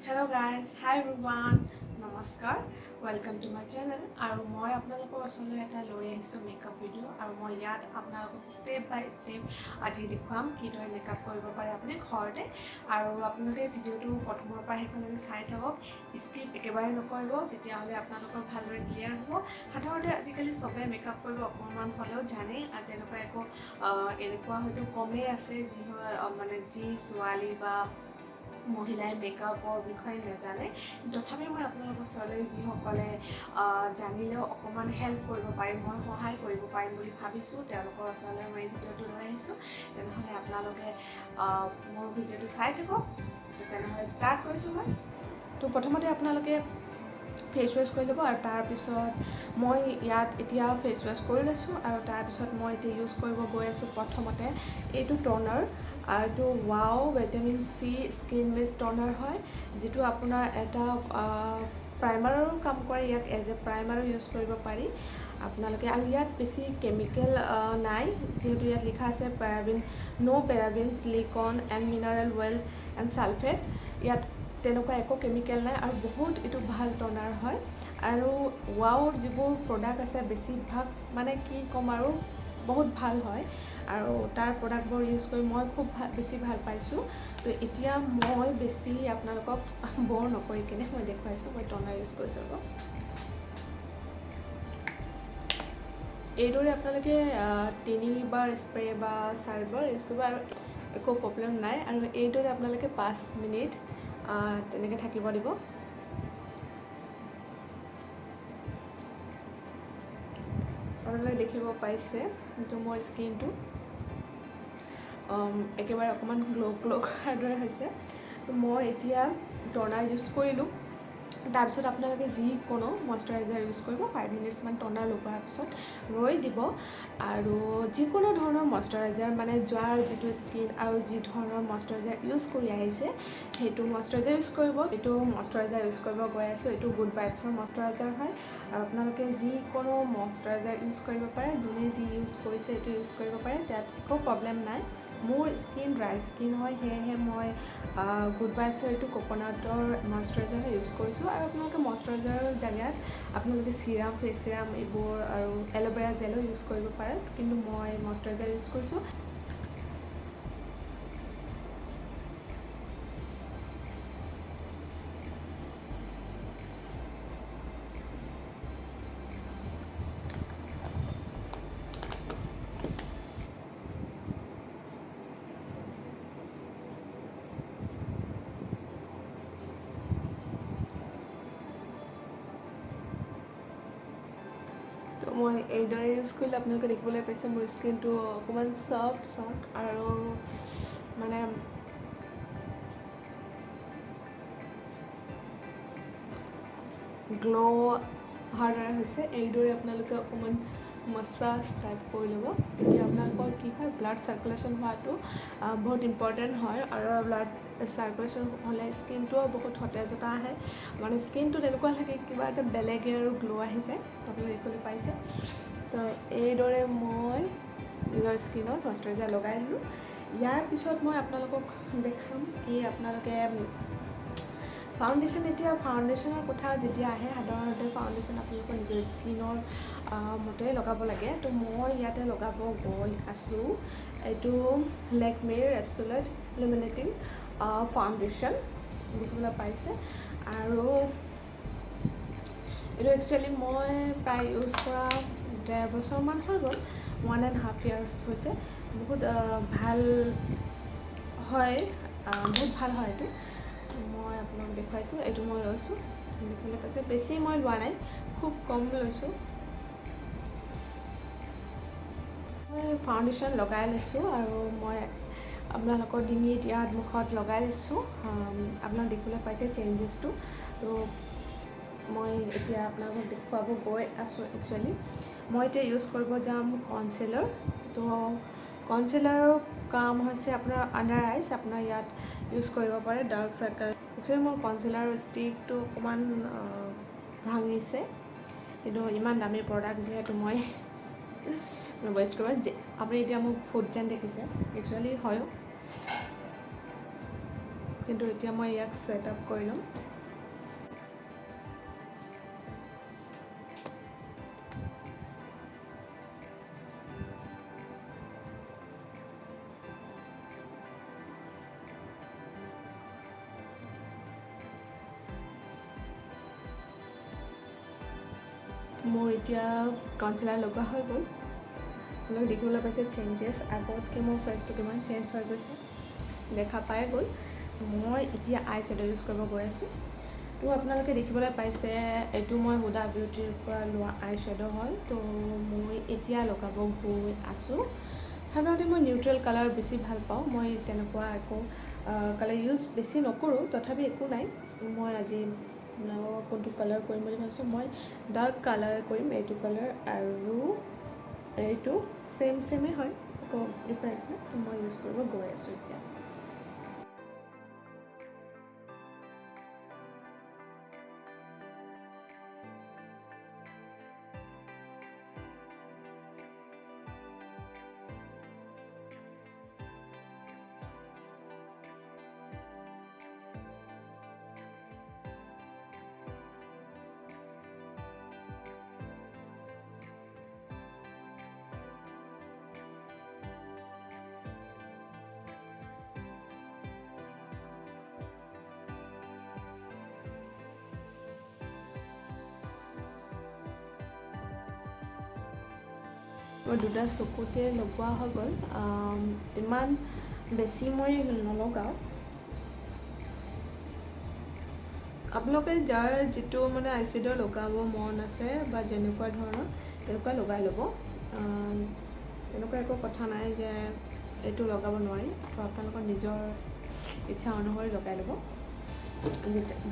Hello guys, hi everyone, নমস্কাৰ, welcome to my channel আৰু মই আপোনালোকৰ ওচৰলৈ এটা লৈ আহিছোঁ মেকআপ ভিডিঅ' আৰু মই ইয়াত আপোনালোকক ষ্টেপ বাই ষ্টেপ আজি দেখুৱাম কিদৰে মেকআপ কৰিব পাৰে আপুনি ঘৰতে আৰু আপোনালোকে ভিডিঅ'টো প্ৰথমৰ পৰা শেষলৈকে চাই থাকক, স্কিপ একেবাৰে নকৰিব, তেতিয়াহ'লে আপোনালোকৰ ভালদৰে ক্লিয়াৰ হ'ব। সাধাৰণতে আজিকালি চবে মেকআপ কৰিব অকণমান হ'লেও জানে আৰু তেনেকুৱা এনেকুৱা হয়তো কমেই আছে যি ছোৱালী বা মহিলাই মেকআপৰ বিষয়ে নাজানে, তথাপিও মই আপোনালোকৰ ওচৰলৈ যিসকলে জানিলেও অকণমান হেল্প কৰিব পাৰিম, মই সহায় কৰিব পাৰিম বুলি ভাবিছোঁ, তেওঁলোকৰ ওচৰলৈ মই এই ভিডিঅ'টো লৈ আহিছোঁ। তেনেহ'লে আপোনালোকে মোৰ ভিডিঅ'টো চাই থাকক। তেনেহ'লে ষ্টাৰ্ট কৰিছোঁ মই। তো প্ৰথমতে আপোনালোকে ফেচ ৱাছ কৰি ল'ব আৰু তাৰপিছত মই ইয়াত এতিয়া ফেচ ৱাছ কৰি লৈছোঁ আৰু তাৰপিছত মই এতিয়া ইউজ কৰিব গৈ আছোঁ প্ৰথমতে এইটো ট'নাৰ আৰু এইটো ৱাও ভিটামিন চি স্কিন বেছ ট'নাৰ হয়, যিটো আপোনাৰ এটা প্ৰাইমাৰো কাম কৰে, ইয়াক এজ এ প্ৰাইমাৰো ইউজ কৰিব পাৰি আপোনালোকে। আৰু ইয়াত বেছি কেমিকেল নাই, যিহেতু ইয়াত লিখা আছে no' paraben, silicone and mineral oil and sulphate, ইয়াত তেনেকুৱা একো কেমিকেল নাই আৰু বহুত এইটো ভাল ট'নাৰ হয়। আৰু ৱাওৰ যিবোৰ প্ৰডাক্ট আছে বেছিভাগ মানে কি ক'ম আৰু বহুত ভাল হয় আৰু তাৰ প্ৰডাক্টবোৰ ইউজ কৰি মই খুব বেছি ভাল পাইছোঁ। তো এতিয়া মই বেছি আপোনালোকক বৰ নকৰি কিনে মই দেখুৱাইছোঁ, মই ট'নাৰ ইউজ কৰিছোঁ আকৌ। এইদৰে আপোনালোকে 3বাৰ স্প্ৰে বা 4বাৰ ইউজ কৰিব আৰু একো প্ৰব্লেম নাই। আৰু এইদৰে আপোনালোকে 5 মিনিট তেনেকৈ থাকিব দিব। আপোনালোকে দেখিব পাইছে কিন্তু মোৰ স্কিনটো একেবাৰে অকণমান গ্ল' কৰাৰ দৰে হৈছে। মই এতিয়া ট'নাৰ ইউজ কৰিলোঁ, তাৰপিছত আপোনালোকে যিকোনো মইশ্চাৰাইজাৰ ইউজ কৰিব, 5 মিনিটছমান ট'নাৰ লগোৱাৰ পিছত ৰৈ দিব। আৰু যিকোনো ধৰণৰ মইশ্চাৰাইজাৰ মানে যাৰ যিটো স্কিন আৰু যি ধৰণৰ মইশ্চাৰাইজাৰ ইউজ কৰি আহিছে সেইটো মইশ্চাৰাইজাৰ ইউজ কৰিব। এইটো মইশ্চাৰাইজাৰ ইউজ কৰিব গৈ আছোঁ, এইটো গুড ভাইবছৰ মইশ্চাৰাইজাৰ হয় আৰু আপোনালোকে যিকোনো মইশ্চাৰাইজাৰ ইউজ কৰিব পাৰে, যোনে যি ইউজ কৰিছে এইটো ইউজ কৰিব পাৰে, তাত একো প্ৰব্লেম নাই। মোৰ স্কিন ড্ৰাই স্কিন হয়, সেয়েহে মই গুড ভাইবছৰ এইটো ক'ক'নাটৰ মইশ্চাৰাইজাৰহে ইউজ কৰিছোঁ। আৰু আপোনালোকে মইশ্চাৰাইজাৰৰ জেগাত আপোনালোকে চিৰাম, ফেচ চিৰাম এইবোৰ আৰু এল'ভেৰা জেলো ইউজ কৰিব পাৰে, কিন্তু মই মইশ্চাৰাইজাৰ ইউজ কৰিছোঁ। তো মই এইদৰে ইউজ কৰিলে আপোনালোকে দেখিবলৈ পাইছে মোৰ স্কিনটো অকণমান ছফ্ট আৰু মানে গ্ল' অহাৰ দৰে হৈছে। এইদৰে আপোনালোকে অকণমান মাছাজ টাইপ কৰি ল'ব, তেতিয়া আপোনালোকৰ কি হয় ব্লাড চাৰ্কুলেশ্যন হোৱাটো বহুত ইম্পৰ্টেণ্ট হয় আৰু ব্লাড চাৰ্কুলেশ্যন হ'লে স্কিনটোও বহুত সতেজতা আহে, মানে স্কিনটো তেনেকুৱা লাগে কিবা এটা বেলেগে আৰু গ্ল' আহি যায়, আপোনালোকে দেখিবলৈ পাইছে। তো এইদৰে মই নিজৰ স্কিনত মইশ্চাৰাইজাৰ লগাই দিলোঁ। ইয়াৰ পিছত মই আপোনালোকক দেখাম কি আপোনালোকে ফাউণ্ডেশ্যন। এতিয়া ফাউণ্ডেশ্যনৰ কথা যেতিয়া আহে, সাধাৰণতে ফাউণ্ডেশ্যন আপোনালোকৰ নিজৰ স্কিনৰ মতে লগাব লাগে। তো মই ইয়াতে লগাব গৈ আছোঁ এইটো লেকমিৰ এবছ'লিউট ইলুমিনেটিং ফাউণ্ডেশ্যন, দেখিবলৈ পাইছে। আৰু এইটো একচুৱেলি মই প্ৰায় ইউজ কৰা 1.5 বছৰমান হৈ গ'ল, 1.5 years হৈছে। বহুত ভাল হয়, বহুত ভাল হয় এইটো। মই আপোনাক দেখুৱাইছোঁ, এইটো মই লৈছোঁ, দেখিবলৈ পাইছে। বেছি মই লোৱা নাই, খুব কম লৈছোঁ। মই ফাউণ্ডেশ্যন লগাই লৈছোঁ আৰু মই আপোনালোকৰ ডিঙিত ইয়াত মুখত লগাই লৈছোঁ। আপোনাক দেখিবলৈ পাইছে চেঞ্জেছটো। তো মই এতিয়া আপোনালোকক দেখুৱাব গৈ আছোঁ। একচুৱেলি মই এতিয়া ইউজ কৰিব যাম কনচিলাৰ। তো কনচিলাৰৰ কাম হৈছে আপোনাৰ আণ্ডাৰ আইজ, আপোনাৰ ইয়াত ইউজ কৰিব পাৰে ডাৰ্ক চাৰ্কেল। একচুৱেলি মোৰ কনচিলাৰৰ ষ্টিকটো অকণমান ভাঙিছে, কিন্তু ইমান দামী প্ৰডাক্ট যিহেতু মই ৱেষ্ট কৰিব। আপুনি এতিয়া মোক ফুট যেন দেখিছে, একচুৱেলি হয়ো কিন্তু এতিয়া মই ইয়াক ছেট আপ কৰি ল'ম। মোৰ এতিয়া কনচিলাৰ লগোৱা হৈ গ'ল। আপোনালোকে দেখিবলৈ পাইছে চেঞ্জেছ, আগতকৈ মোৰ ফেচটো কিমান চেঞ্জ হৈ গৈছে দেখা পাই গ'ল। মই এতিয়া আই শ্বেডো ইউজ কৰিব গৈ আছোঁ। তো আপোনালোকে দেখিবলৈ পাইছে এইটো মই হুদা বিউটিৰ পৰা লোৱা আই শ্বেডো হয়। তো মই এতিয়া লগাব গৈ আছোঁ। সাধাৰণতে মই নিউট্ৰেল কালাৰ বেছি ভাল পাওঁ। মই তেনেকুৱা একো কালাৰ ইউজ বেছি নকৰোঁ, তথাপি একো নাই। মই আজি কোনটো কালাৰ কৰিম বুলি ভাবিছোঁ, মই ডাৰ্ক কালাৰ কৰিম। এইটো কালাৰ আৰু এইটো ছেমেই হয়, একো ডিফাৰেঞ্চ নাই। তো মই ইউজ কৰিব গৈ আছোঁ এতিয়া। মই দুটা চকুতে লগোৱা হৈ গ'ল। ইমান বেছি মই নলগাওঁ। আপোনালোকে যাৰ যিটো মানে আই শ্বেডো লগাব মন আছে বা যেনেকুৱা ধৰণৰ তেনেকুৱা লগাই ল'ব। তেনেকুৱা একো কথা নাই যে এইটো লগাব নোৱাৰি। তো আপোনালোকৰ নিজৰ ইচ্ছা অনুসৰি লগাই ল'ব।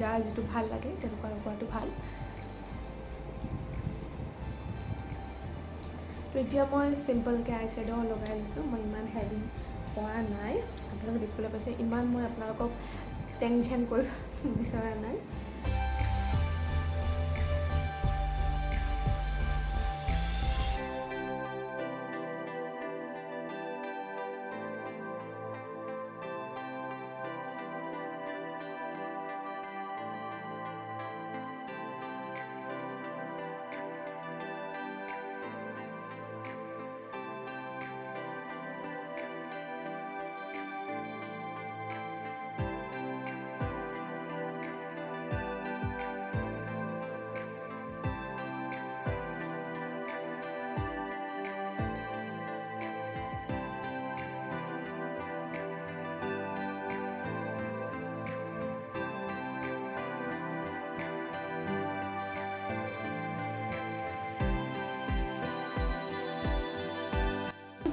যাৰ যিটো ভাল লাগে তেনেকুৱা লগোৱাটো ভাল। তো এতিয়া মই চিম্পলকৈ আই শ্বেডো লগাই লৈছোঁ। মই ইমান হেভি কৰা নাই। আপোনালোকে দেখিবলৈ পাইছে ইমান মই আপোনালোকক টেনশ্যন কৰিব বিচৰা নাই।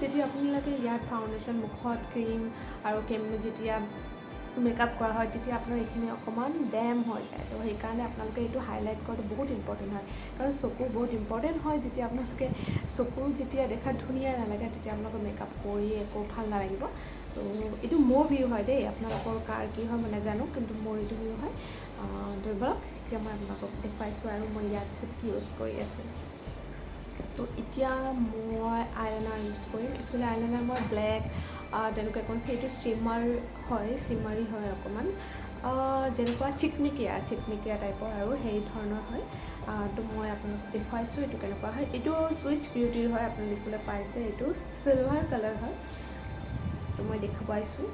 যেতিয়া আপোনালোকে ইয়াত ফাউণ্ডেশ্যন, মুখত ক্ৰীম আৰু যেতিয়া মেকআপ কৰা হয়, তেতিয়া আপোনাৰ এইখিনি অকণমান ডেম হৈ যায়। তো সেইকাৰণে আপোনালোকে এইটো হাইলাইট কৰাটো বহুত ইম্পৰ্টেণ্ট হয়। কাৰণ চকু বহুত ইম্পৰ্টেণ্ট হয়। যেতিয়া আপোনালোকে চকু যেতিয়া দেখাত ধুনীয়া নালাগে, তেতিয়া আপোনালোকে মেকআপ কৰি একো ভাল নালাগিব। তো এইটো মোৰ ভিউ হয় দেই, আপোনালোকৰ কাৰ কি হয় মই নাজানো, কিন্তু মোৰ এইটো ভিউ হয়। ধৰি লওক এতিয়া মই আপোনালোকক দেখুৱাইছোঁ আৰু মই ইয়াৰ পিছত কি ইউজ কৰি আছোঁ। তো এতিয়া মই আইলাইনাৰ ইউজ কৰিম। একচুৱেলি আইলাইনাৰ মই ব্লেক তেনেকুৱা এখন সেইটো চিমাৰী হয় অকণমান, যেনেকুৱা চিকমিকিয়া টাইপৰ আৰু সেই ধৰণৰ হয়। তো মই আপোনালোকক দেখুৱাইছোঁ এইটো কেনেকুৱা হয়। এইটো চুইচ বিউটিৰ হয়, আপুনি দেখিবলৈ পাইছে। এইটো চিলভাৰ কালাৰ হয়। তো মই দেখুৱাইছোঁ।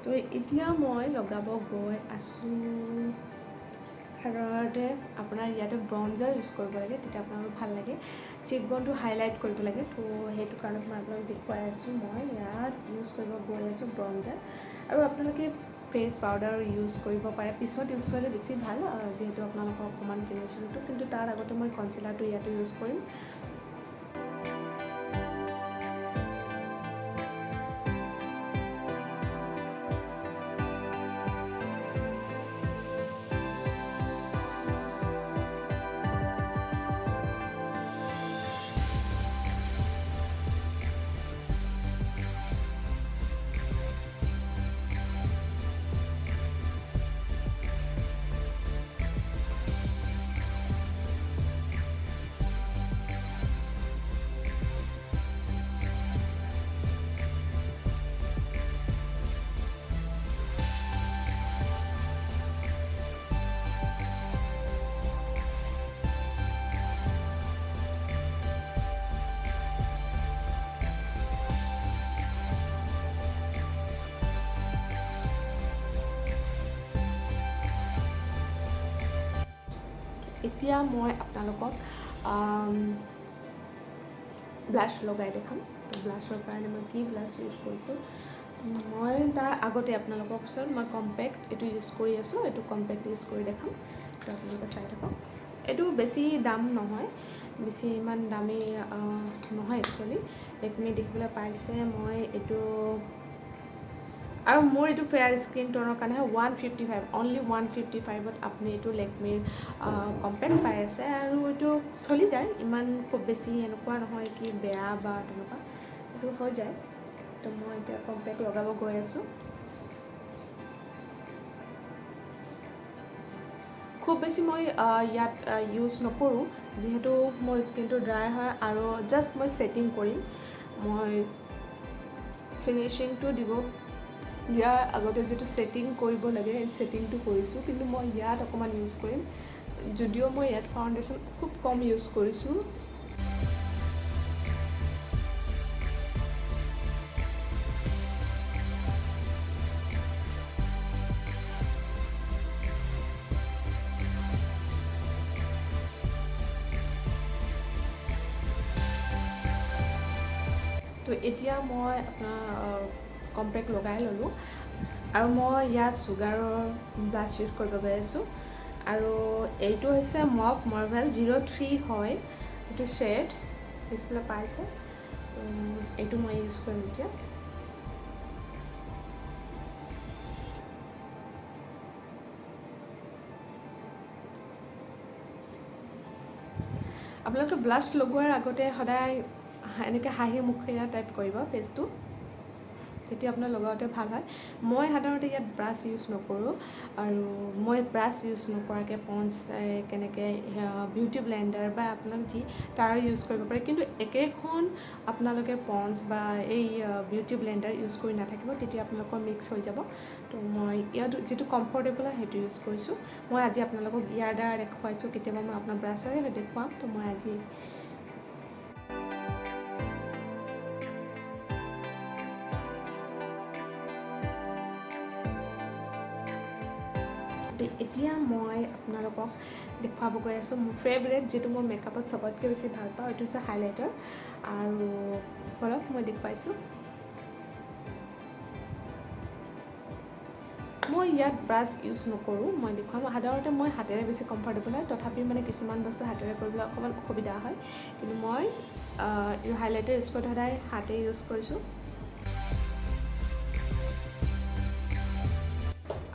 তো এতিয়া মই লগাব গৈ আছোঁ। সাধাৰণতে আপোনাৰ ইয়াতে ব্ৰঞ্জাৰ ইউজ কৰিব লাগে, তেতিয়া আপোনালোকৰ ভাল লাগে। চিকবনটো হাইলাইট কৰিব লাগে। তো সেইটো কাৰণত মই আপোনালোকক দেখুৱাই আছোঁ। মই ইয়াত ইউজ কৰিব গৈ আছোঁ ব্ৰঞ্জাৰ। আৰু আপোনালোকে ফেচ পাউডাৰ ইউজ কৰিব পাৰে, পিছত ইউজ কৰিলে বেছি ভাল, যিহেতু আপোনালোকৰ অকণমান ফিনিচিংটো। কিন্তু তাৰ আগতে মই কনচিলাৰটো ইয়াতে ইউজ কৰিম। এতিয়া মই আপোনালোকক ব্লাছ লগাই দেখাম। তো ব্লাছৰ কাৰণে মই কি ব্লাছ ইউজ কৰিছোঁ, মই তাৰ আগতে আপোনালোকৰ ওচৰত মই কম্পেক্ট এইটো ইউজ কৰি আছোঁ। এইটো কম্পেক্ট ইউজ কৰি দেখাম, তো আপোনালোকে চাই থাকক। এইটো বেছি দাম নহয়, বেছি ইমান দামী নহয় একচুৱেলি। লেকমি দেখিবলৈ পাইছে মই এইটো, আৰু মোৰ এইটো ফেয়াৰ স্কিন টোনৰ কাৰণে 155 অনলি 155ত আপুনি এইটো লেকমিৰ কম্পেক্ট পাই আছে। আৰু এইটো চলি যায়, ইমান খুব বেছি এনেকুৱা নহয় কি বেয়া বা তেনেকুৱা, এইটো হৈ যায়। তো মই এতিয়া কম্পেক্ট লগাব গৈ আছোঁ। খুব বেছি মই ইয়াত ইউজ নকৰোঁ, যিহেতু মোৰ স্কিনটো ড্ৰাই হয় আৰু জাষ্ট মই ছেটিং কৰিম। মই ফিনিচিংটো দিয়াৰ আগতে যিটো ছেটিং কৰিব লাগে সেই ছেটিংটো কৰিছোঁ, কিন্তু মই ইয়াত অকণমান ইউজ কৰিম। যদিও মই ইয়াত ফাউণ্ডেশ্যন খুব কম ইউজ কৰিছোঁ। তো এতিয়া মই আপোনাৰ কম্পেক্ট লগাই ল'লোঁ, আৰু মই ইয়াত চুগাৰৰ ব্লাছ ইউজ কৰিব গৈ আছোঁ। আৰু এইটো হৈছে মক মাৰ্ভেল 03 হয়, এইটো শ্বেড দেখিবলৈ পাইছে। এইটো মই ইউজ কৰিম এতিয়া। আপোনালোকে ব্লাছ লগোৱাৰ আগতে সদায় এনেকৈ হাঁহি মুখেৰে টাইপ কৰিব ফেচটো, তেতিয়া আপোনাৰ লগাওঁতে ভাল হয়। মই সাধাৰণতে ইয়াত ব্ৰাছ ইউজ নকৰোঁ, আৰু মই ব্ৰাছ ইউজ নকৰাকৈ পঞ্চ কেনেকৈ বিউটি ব্লেণ্ডাৰ বা আপোনালোকে যি তাৰ ইউজ কৰিব পাৰে। কিন্তু একেখন আপোনালোকে পঞ্চ বা এই বিউটি ব্লেণ্ডাৰ ইউজ কৰি নাথাকিব, তেতিয়া আপোনালোকৰ মিক্স হৈ যাব। তো মই ইয়াত যিটো কমফৰ্টেবল হয় সেইটো ইউজ কৰিছোঁ। মই আজি আপোনালোকক ইয়াৰ দ্বাৰা দেখুৱাইছোঁ, কেতিয়াবা মই আপোনাৰ ব্ৰাছৰে দেখুৱাম। তো মই আজি এতিয়া মই আপোনালোকক দেখুৱাব গৈ আছোঁ মোৰ ফেভৰেট, যিটো মোৰ মেকআপত চবতকৈ বেছি ভাল পাওঁ, এইটো হৈছে হাইলাইটাৰ। আৰু অলপ মই দেখুৱাইছোঁ। মই ইয়াত ব্ৰাছ ইউজ নকৰোঁ, মই দেখুৱাম। সাধাৰণতে মই হাতেৰে বেছি কমফৰ্টেবল হয়, তথাপি মানে কিছুমান বস্তু হাতেৰে কৰিবলৈ অকণমান অসুবিধা হয়। কিন্তু মই হাইলাইটাৰ ইউজ কৰোঁতে সদায় হাতে ইউজ কৰিছোঁ।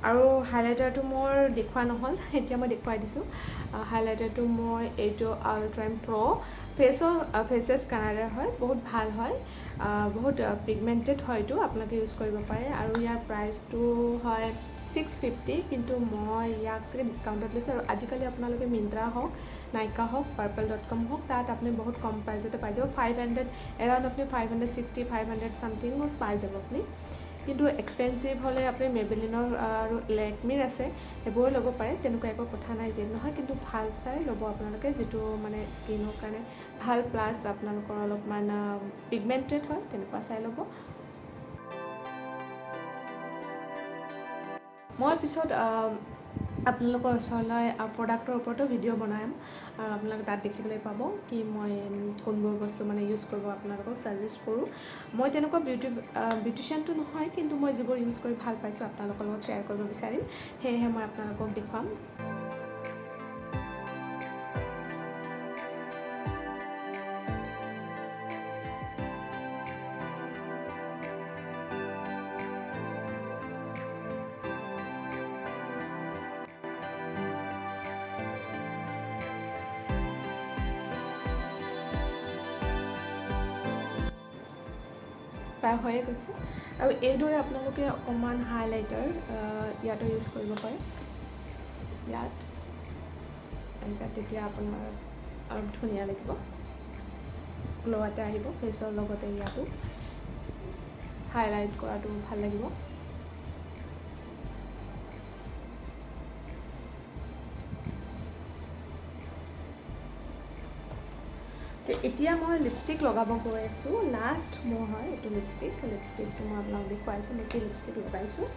আৰু হাইলাইটাৰটো মোৰ দেখুওৱা নহ'ল, এতিয়া মই দেখুৱাই দিছোঁ। হাইলাইটাৰটো মই এইটো আল্ট্ৰাইম প্ৰ' ফেচেছ কানাডাৰ হয়, বহুত ভাল হয়, বহুত পিগমেণ্টেড হয়তো, আপোনালোকে ইউজ কৰিব পাৰে। আৰু ইয়াৰ প্ৰাইচটো হয় 650, কিন্তু মই ইয়াক চাগে ডিছকাউণ্টত লৈছোঁ। আৰু আজিকালি আপোনালোকে মিন্ত্ৰা হওক, নাইকা হওক, purple.com হওক, তাত আপুনি বহুত কম প্ৰাইজতে পাই যাব। 500 এৰাউণ্ড আপুনি 560, 500 ছামথিঙত পাই যাব আপুনি। কিন্তু এক্সপেঞ্চিভ হ'লে আপুনি মেবেলিনৰ আৰু লেকমিৰ আছে, সেইবোৰো ল'ব পাৰে, তেনেকুৱা একো কথা নাই যে নহয়। কিন্তু ভাল চাই ল'ব আপোনালোকে, যিটো মানে স্কিনৰ কাৰণে ভাল, প্লাছ আপোনালোকৰ অলপমান পিগমেণ্টেড হয়, তেনেকুৱা চাই ল'ব। মই পিছত আপোনালোকৰ ওচৰলৈ প্ৰডাক্টৰ ওপৰতো ভিডিঅ' বনাম, আৰু আপোনালোকে তাত দেখিবলৈ পাব কি মই কোনবোৰ বস্তু মানে ইউজ কৰিব আপোনালোকক ছাজেষ্ট কৰোঁ। মই তেনেকুৱা বিউটিচিয়ানটো নহয়, কিন্তু মই যিবোৰ ইউজ কৰি ভাল পাইছোঁ আপোনালোকৰ লগত শ্বেয়াৰ কৰিব বিচাৰিম, সেয়েহে মই আপোনালোকক দেখুৱাম। প্ৰায় হৈয়ে গৈছে। আৰু এইদৰে আপোনালোকে অকণমান হাইলাইটাৰ ইয়াতো ইউজ কৰিব পাৰে, ইয়াত এনেকৈ, তেতিয়া আপোনাৰ অলপ ধুনীয়া লাগিব, গ্ল' এটা আহিব ফেচৰ লগতে। ইয়াতো হাইলাইট কৰাটো ভাল লাগিব। এতিয়া মই লিপষ্টিক লগাব গৈ আছোঁ। লাষ্ট মোৰ হয় এইটো লিপষ্টিকটো মই আপোনাক দেখুৱাইছোঁ, মই কি লিপষ্টিক লগাইছোঁ।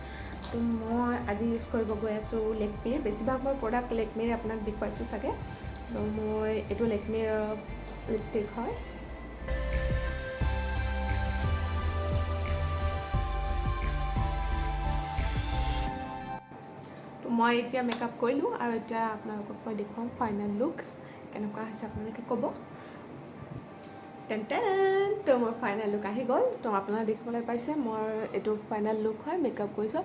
তো মই আজি ইউজ কৰিব গৈ আছোঁ লেকমিৰ। বেছিভাগ মই প্ৰডাক্ট লেকমিৰ আপোনাক দেখুৱাইছোঁ চাগে। তো মই এইটো লেকমিৰ লিপষ্টিক হয়। তো মই এতিয়া মেকআপ কৰিলোঁ আৰু এতিয়া আপোনালোকক মই দেখুৱাম ফাইনেল লুক কেনেকুৱা হৈছে, আপোনালোকে ক'ব। টেন তো মোৰ ফাইনেল লুক আহি গ'ল। তো আপোনালোকে দেখিবলৈ পাইছে মোৰ এইটো ফাইনেল লুক হয় মেকআপ কৰিছোঁ।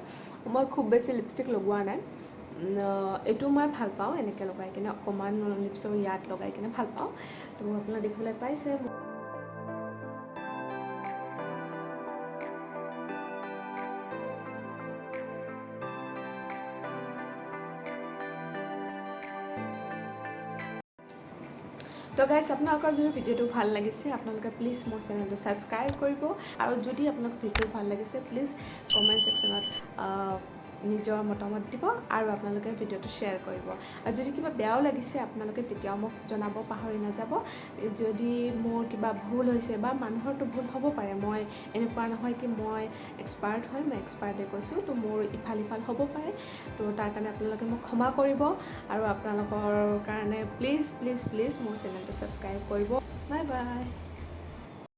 মই খুব বেছি লিপষ্টিক লগোৱা নাই, এইটো মই ভাল পাওঁ এনেকৈ লগাই কিনে, অকণমান লিপছৰ ইয়াত লগাই কিনে ভাল পাওঁ। তো আপোনালোকে দেখিবলৈ পাইছে। তো গাইজ, আপোনালোকৰ যদি ভিডিঅ'টো ভাল লাগিছে আপোনালোকে প্লিজ মোৰ চেনেলটো ছাবস্ক্ৰাইব কৰিব, আৰু যদি আপোনালোক ভিডিঅ'টো ভাল লাগিছে প্লিজ কমেণ্ট ছেকশ্যনত নিজৰ মতামত দিব, আৰু আপোনালোকে ভিডিঅ'টো শ্বেয়াৰ কৰিব। আৰু যদি কিবা বেয়াও লাগিছে আপোনালোকে তেতিয়াও মোক জনাব পাহৰি নাযাব। যদি মোৰ কিবা ভুল হৈছে বা মানুহৰতো ভুল হ'ব পাৰে, মই এনেকুৱা নহয় কি মই এক্সপাৰ্ট হয়, মই এক্সপাৰ্টে কৈছোঁ। তো মোৰ ইফাল সিফাল হ'ব পাৰে, তো তাৰ কাৰণে আপোনালোকে মোক ক্ষমা কৰিব, আৰু আপোনালোকৰ কাৰণে প্লিজ প্লিজ প্লিজ মোৰ চেনেলটো ছাবস্ক্ৰাইব কৰিব। Bye bye.